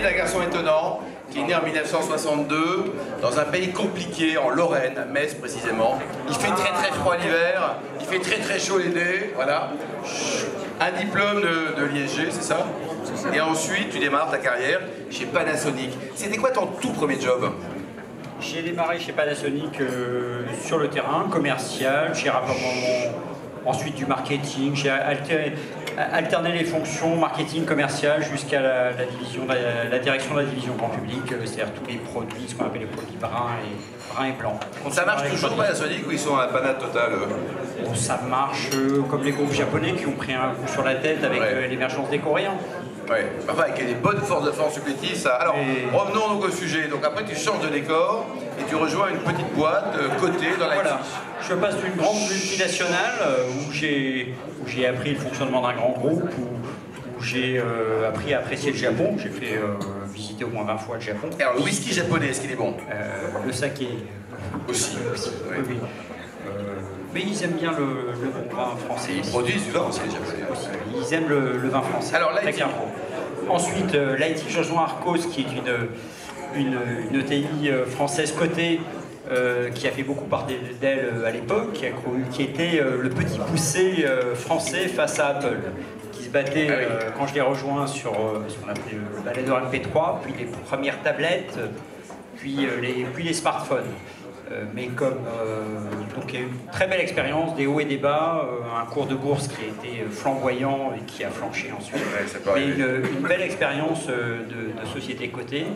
vie d'un garçon étonnant qui est né en 1962 dans un pays compliqué, en Lorraine, à Metz précisément. Il fait très très froid l'hiver, il fait très très chaud l'été, voilà. Un diplôme de l'ISG, c'est ça? Et ensuite, tu démarres ta carrière chez Panasonic. C'était quoi ton tout premier job? J'ai démarré chez Panasonic sur le terrain, commercial, j'ai rapidement ensuite du marketing, j'ai alterné les fonctions marketing commercial jusqu'à la direction de la division grand public, c'est-à-dire tous les produits, ce qu'on appelle les produits bruns et blancs. Ça marche toujours Panasonic ou ils sont à la panade totale? Bon, ça marche comme les groupes japonais qui ont pris un coup sur la tête avec l'émergence des Coréens. Oui, enfin avec des bonnes forces de force supplétives, ça. Alors, revenons donc au sujet. Donc après, tu changes de décor et tu rejoins une petite boîte cotée dans la Voilà. Je passe d'une grande multinationale où j'ai appris le fonctionnement d'un grand groupe, où j'ai appris à apprécier le Japon. J'ai fait visiter au moins 20 fois le Japon. Et alors, le whisky japonais, est-ce qu'il est bon? Le saké. Aussi. Oui. Mais ils aiment bien le bon vin français. Ils produisent du vin aussi, les Japonais. Ils aiment le vin français. Alors là, ensuite, l'IT, je rejoins Arcos, qui est une ETI française cotée, qui a fait beaucoup parler d'elle à l'époque, qui était le petit poussé français face à Apple, qui se battait quand je l'ai rejoint sur ce qu'on appelait le baladeur MP3, puis les premières tablettes, puis les smartphones. Mais donc il y a eu une très belle expérience, des hauts et des bas, un cours de bourse qui a été flamboyant et qui a flanché ensuite. Mais une belle expérience de société cotée,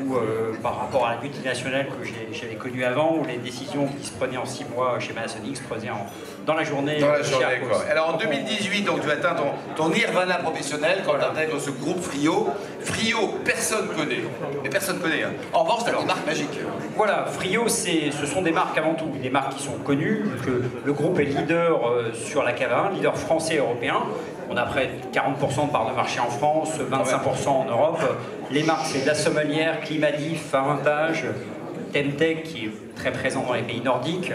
où par rapport à la multinationale que j'avais connue avant, où les décisions qui se prenaient en 6 mois chez Panasonic se prenaient dans la journée. Dans la journée, quoi. Alors en 2018, donc, tu atteins ton nirvana professionnel quand tu intègres ce groupe Frio. Frio, personne connaît. Mais personne connaît. Hein. En revanche, c'est une marque magique. Voilà, Frio, ce sont des marques avant tout, des marques qui sont connues, que le groupe est leader sur la cave à vin, leader français et européen. On a près de 40% de part de marché en France, 25% en Europe. Les marques, c'est de la sommelière, Climadif, Avantage, Temtec, qui est très présent dans les pays nordiques.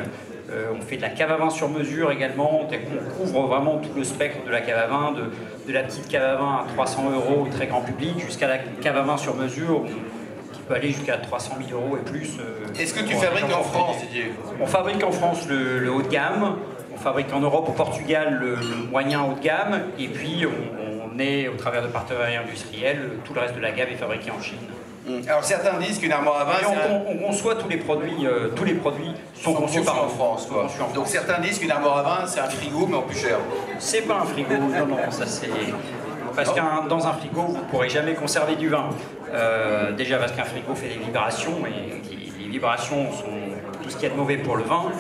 On fait de la cave à vin sur mesure également. On couvre vraiment tout le spectre de la cave à vin, de la petite cave à vin à 300 € au très grand public, jusqu'à la cave à vin sur mesure, qui peut aller jusqu'à 300 000 € et plus. Est-ce que tu fabriques en France, Didier? On fabrique en France le haut de gamme. On fabrique en Europe, au Portugal, le moyen haut de gamme, et puis on est, au travers de partenariats industriels, tout le reste de la gamme est fabriqué en Chine. Alors certains disent qu'une armoire à vin... on conçoit tous les produits sont conçus par en France. Quoi. Donc certains disent qu'une armoire à vin, c'est un frigo, mais en plus cher. C'est pas un frigo, non, ça c'est... Parce que dans un frigo, vous ne pourrez jamais conserver du vin. Déjà parce qu'un frigo fait des vibrations, et les vibrations sont tout ce qu'il y a de mauvais pour le vin.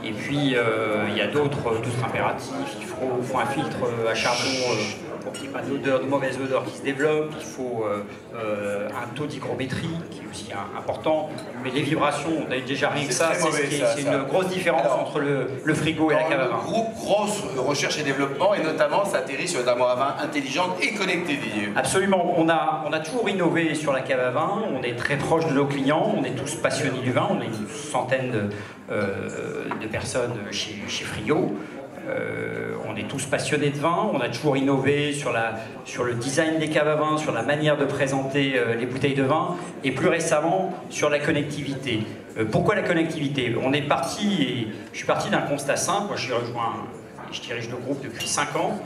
Et puis, il y a d'autres impératifs. Il faut un filtre à charbon pour qu'il n'y ait pas d'odeur, de mauvaise odeur qui se développe. Il faut un taux d'hygrométrie qui est aussi important. Mais les vibrations, on a déjà rien que ça. C'est une grosse différence entre le frigo et la cave à vin. Le groupe grosse recherche et développement, et notamment, ça atterrit sur une armoire à vin intelligente et connectée, Didier. Absolument. On a toujours innové sur la cave à vin. On est très proche de nos clients. On est tous passionnés du vin. On est une centaine de personnes chez Frio. On est tous passionnés de vin, on a toujours innové sur le design des caves à vin, sur la manière de présenter les bouteilles de vin, et plus récemment sur la connectivité. Pourquoi la connectivité? Je suis parti d'un constat simple. Moi, je dirige le groupe depuis 5 ans.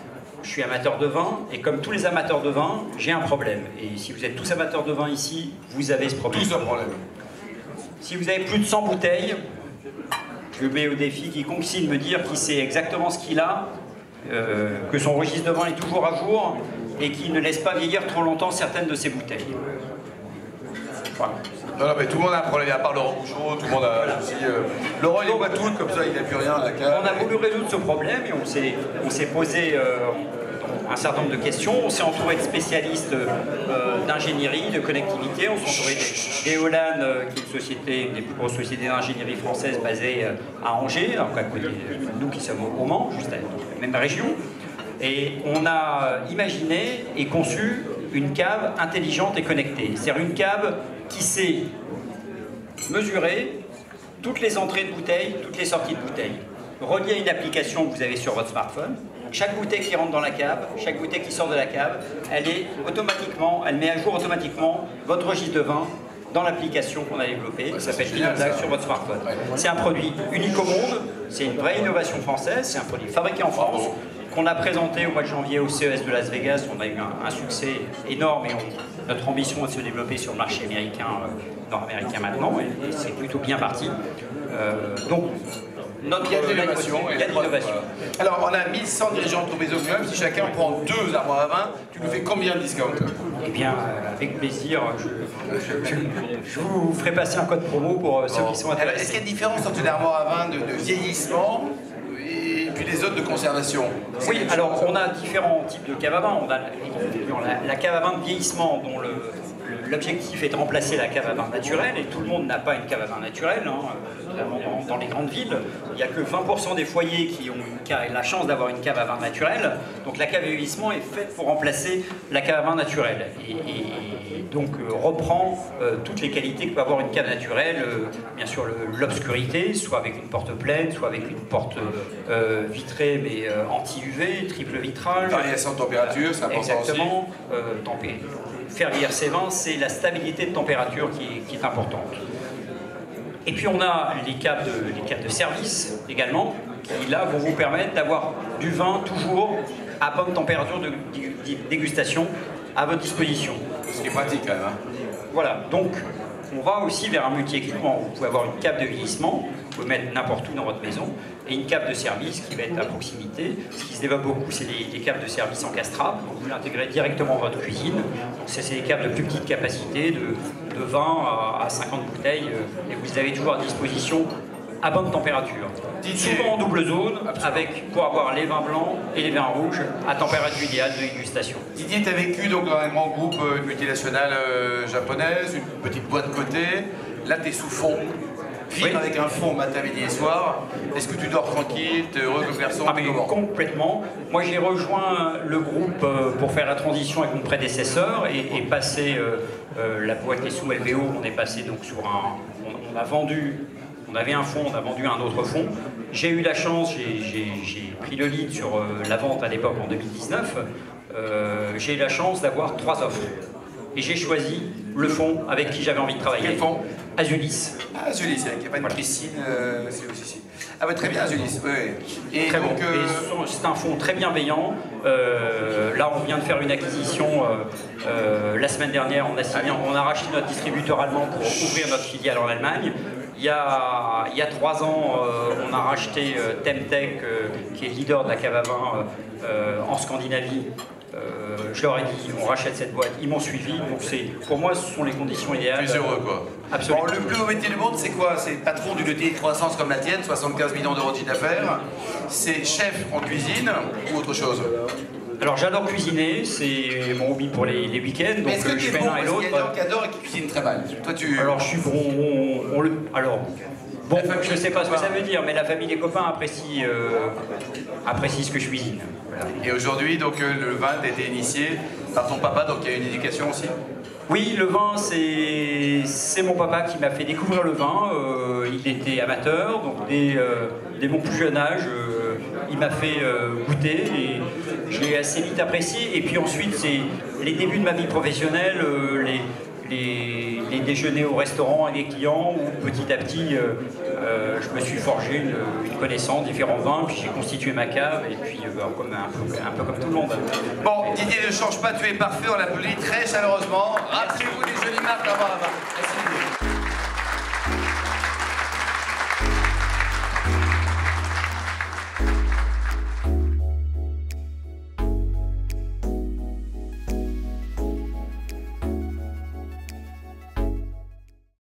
Je suis amateur de vin, et comme tous les amateurs de vin, j'ai un problème. Et si vous êtes tous amateurs de vin ici, vous avez ce problème. Tous un problème. Si vous avez plus de 100 bouteilles, je mets au défi quiconque ici de me dire qu'il sait exactement ce qu'il a, que son registre de vin est toujours à jour et qu'il ne laisse pas vieillir trop longtemps certaines de ses bouteilles. Voilà. Non, mais tout le monde a un problème, à part Laurent Bouchon, tout le monde a aussi... Laurent, il les boit toutes, comme ça, il n'a plus rien à la cave. On a voulu résoudre ce problème et on s'est posé un certain nombre de questions. On s'est entouré de spécialistes d'ingénierie, de connectivité. On s'est entouré d'Eolan, qui est une des plus grosses sociétés d'ingénierie françaises basée à Angers, donc à côté de nous qui sommes au Mans, juste à la même région. Et on a imaginé et conçu une cave intelligente et connectée. C'est-à-dire une cave qui sait mesurer toutes les entrées de bouteilles, toutes les sorties de bouteilles, reliée à une application que vous avez sur votre smartphone. chaque bouteille qui rentre dans la cave, chaque bouteille qui sort de la cave, elle met à jour automatiquement votre registre de vin dans l'application qu'on a développée, qui s'appelle Vinotac sur votre smartphone. C'est un produit unique au monde, c'est une vraie innovation française, c'est un produit fabriqué en France, qu'on a présenté au mois de janvier au CES de Las Vegas. On a eu un succès énorme et notre ambition est de se développer sur le marché américain, nord-américain maintenant, et c'est plutôt bien parti. Donc, il y a de l'innovation. Voilà. Alors, on a 1100 dirigeants de Troubadour Club. Si chacun prend 2 armoires à vin, tu nous fais combien de discount? Eh bien, avec plaisir, je vous ferai passer un code promo pour ceux qui sont intéressés. Est-ce qu'il y a une différence entre une armoire à vin de vieillissement et puis les autres de conservation? Oui, alors on a différents types de cave à vin. On a la cave à vin de vieillissement dont l'objectif est de remplacer la cave à vin naturelle, et tout le monde n'a pas une cave à vin naturelle, notamment dans les grandes villes. Il n'y a que 20% des foyers qui ont la chance d'avoir une cave à vin naturelle. Donc la cave à vieillissement est faite pour remplacer la cave à vin naturelle et donc reprend toutes les qualités que peut avoir une cave naturelle. Bien sûr l'obscurité, soit avec une porte pleine, soit avec une porte vitrée mais anti-UV, triple vitrage. Variation de température, c'est important. Exactement. Faire vieillir ses vins, c'est la stabilité de température qui est importante. Et puis on a les caves de service également, qui là vont vous permettre d'avoir du vin toujours à bonne température de dégustation à votre disposition. Ce qui est pratique quand même. Voilà, donc on va aussi vers un multi-équipement. Vous pouvez avoir une cave de vieillissement, vous pouvez mettre n'importe où dans votre maison, et une cave de service qui va être à proximité. Ce qui se développe beaucoup, c'est les caves de service encastrables. Donc vous l'intégrez directement dans votre cuisine. C'est des caves de plus petite capacité, de 20 à 50 bouteilles, et vous avez toujours à disposition à bonne température. Souvent en double zone, pour avoir les vins blancs et les vins rouges à température idéale de dégustation. Didier, tu as vécu donc, dans un grand groupe, une multinationale japonaise, une petite boîte de côté. Là, tu es sous fond. Vivre avec un fond matin, midi et soir. Est-ce que tu dors tranquille, tu es heureux comme garçon? Ah mais complètement. Moi j'ai rejoint le groupe pour faire la transition avec mon prédécesseur et passer la boîte est sous LBO. On est passé donc sur on a vendu. On avait un fonds, on a vendu un autre fonds. J'ai eu la chance, j'ai pris le lead sur la vente à l'époque en 2019. J'ai eu la chance d'avoir 3 offres. Et j'ai choisi le fonds avec qui j'avais envie de travailler. Quel fonds? Azulis. Ah, Azulis, il n'y a pas une Christine, c'est aussi. Ah bah très bien, Azulis, oui. Et très donc, bon. C'est un fonds très bienveillant. Là, on vient de faire une acquisition la semaine dernière. On a racheté notre distributeur allemand pour ouvrir notre filiale en Allemagne. Il y a 3 ans, on a racheté Temtech, qui est leader de la cave à vin en Scandinavie. Je leur ai dit, on rachète cette boîte, ils m'ont suivi, donc pour moi ce sont les conditions idéales. Plus heureux quoi. Absolument. Bon, le plus haut métier du monde, c'est quoi? C'est patron d'une ETI de croissance comme la tienne, 75 millions d'euros de chiffre d'affaires. C'est chef en cuisine ou autre chose? Alors j'adore cuisiner, c'est mon hobby pour les week-ends, donc est-ce que je fais l'un et l'autre. Il y a des gens qui adorent et qui cuisinent très mal. Toi, Alors je suis bon, bon, je ne sais pas ce que ça veut dire, mais la famille, les copains apprécient ce que je cuisine. Voilà. Et aujourd'hui, donc le vin a été initié par ton papa, donc il y a une éducation aussi? Oui, le vin, c'est mon papa qui m'a fait découvrir le vin. Il était amateur, donc dès mon plus jeune âge, il m'a fait goûter et je l'ai assez vite apprécié. Et puis ensuite, c'est les débuts de ma vie professionnelle, les déjeuners au restaurant avec des clients où petit à petit je me suis forgé une connaissance, différents vins, puis j'ai constitué ma cave et puis un peu comme tout le monde. Bon, Didier ne change pas, tu es parfait, on l'applaudit très chaleureusement. Rappelez-vous des jolies marques d'avoir à vin. Merci Didier.